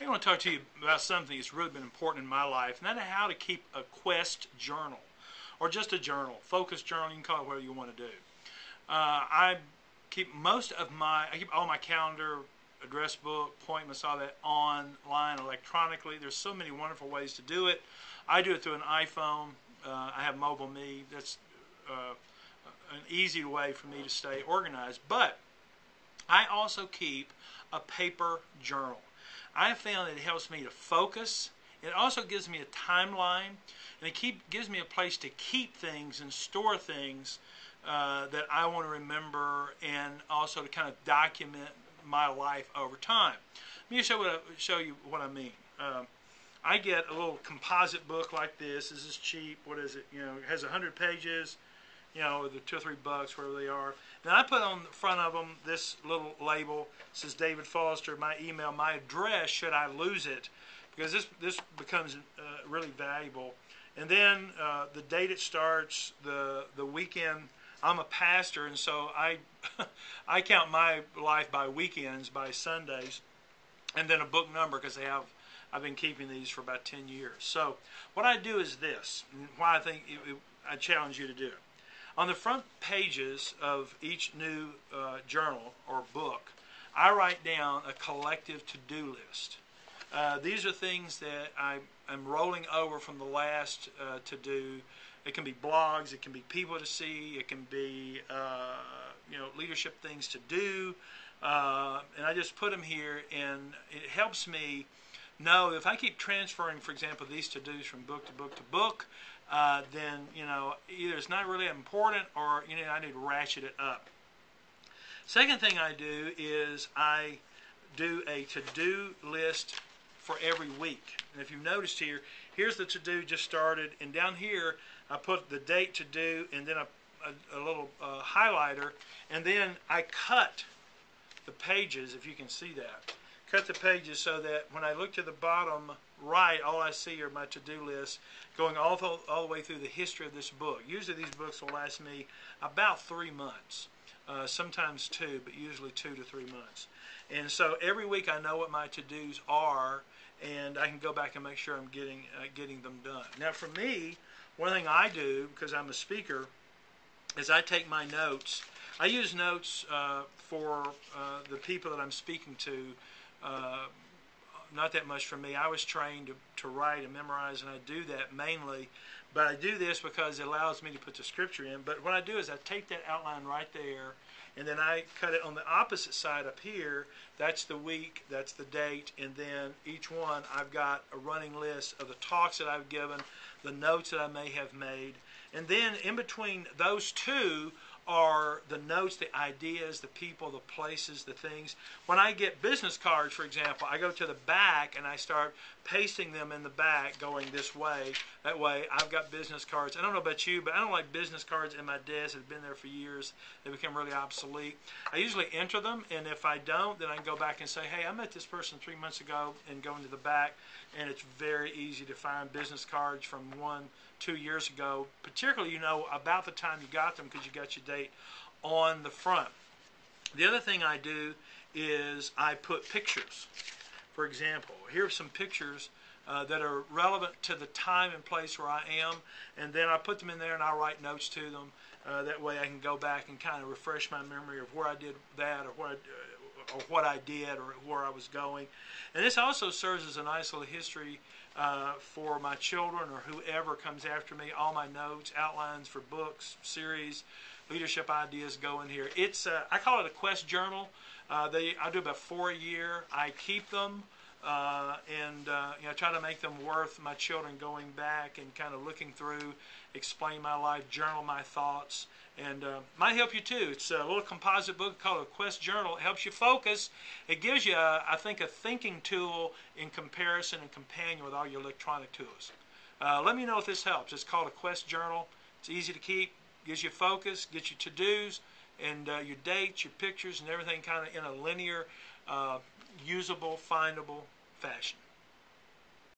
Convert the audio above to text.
I want to talk to you about something that's really been important in my life, and that is how to keep a quest journal, or just a journal, focus journal. You can call it whatever you want to do. I I keep all my calendar, address book, appointments, all that online electronically. There's so many wonderful ways to do it. I do it through an iPhone. I have mobile me. That's an easy way for me to stay organized. But I also keep a paper journal. I have found that it helps me to focus. It also gives me a timeline, and gives me a place to keep things and store things that I want to remember, and also to kind of document my life over time. Let me show you what I mean. I get a little composite book like this. This is cheap. What is it? You know, it has 100 pages. You know, the $2 or $3, wherever they are. Now I put on the front of them this little label. It says David Foster, my email, my address, should I lose it, because this becomes really valuable. And then the date it starts, the weekend. I'm a pastor, and so I I count my life by weekends, by Sundays, and then a book number, because I've been keeping these for about 10 years. So what I do is this, and why I think I challenge you to do it. On the front pages of each new journal or book, I write down a collective to-do list. These are things that I'm rolling over from the last to-do. It can be blogs, it can be people to see, it can be leadership things to do, and I just put them here, and it helps me know if I keep transferring, for example, these to-dos from book to book to book, then either it's not really important, or I need to ratchet it up. Second thing I do is I do a to-do list for every week. And if you've noticed here, here's the to-do just started, and down here I put the date to do, and then a little highlighter, and then I cut the pages, if you can see that. Cut the pages so that when I look to the bottom right, all I see are my to-do lists going all the way through the history of this book. Usually these books will last me about 3 months, sometimes 2, but usually 2 to 3 months. And so every week I know what my to-dos are, and I can go back and make sure I'm getting them done. Now for me, one thing I do, because I'm a speaker, is I take my notes. I use notes for the people that I'm speaking to. Not that much for me. I was trained to write and memorize, and I do that mainly. But I do this because it allows me to put the scripture in. But what I do is I take that outline right there, and then I cut it on the opposite side up here. That's the week, that's the date, and then each one I've got a running list of the talks that I've given, the notes that I may have made. And then in between those two are the notes, the ideas, the people, the places, the things. When I get business cards, for example, I go to the back and I start pasting them in the back going this way. That way I've got business cards. I don't know about you, but I don't like business cards in my desk. They've been there for years. They become really obsolete. I usually enter them, and if I don't, then I can go back and say, hey, I met this person 3 months ago, and go into the back, and it's very easy to find business cards from 1-2 years ago, particularly about the time you got them, because you got your date on the front. The other thing I do is I put pictures. For example, here are some pictures that are relevant to the time and place where I am, and then I put them in there and I write notes to them. That way I can go back and kind of refresh my memory of where I did that, or what I did, or where I was going. And this also serves as a nice little history for my children or whoever comes after me. All my notes, outlines for books, series, leadership ideas go in here. It's I call it a quest journal. I do about 4 a year. I keep them and try to make them worth my children going back and kind of looking through, explain my life, journal my thoughts, and might help you too. It's a little composite book called a Quest Journal. It helps you focus. It gives you, I think, a thinking tool in comparison and companion with all your electronic tools. Let me know if this helps. It's called a Quest Journal. It's easy to keep, gives you focus, gets you to-dos, and your dates, your pictures, and everything kind of in a linear, usable, findable fashion.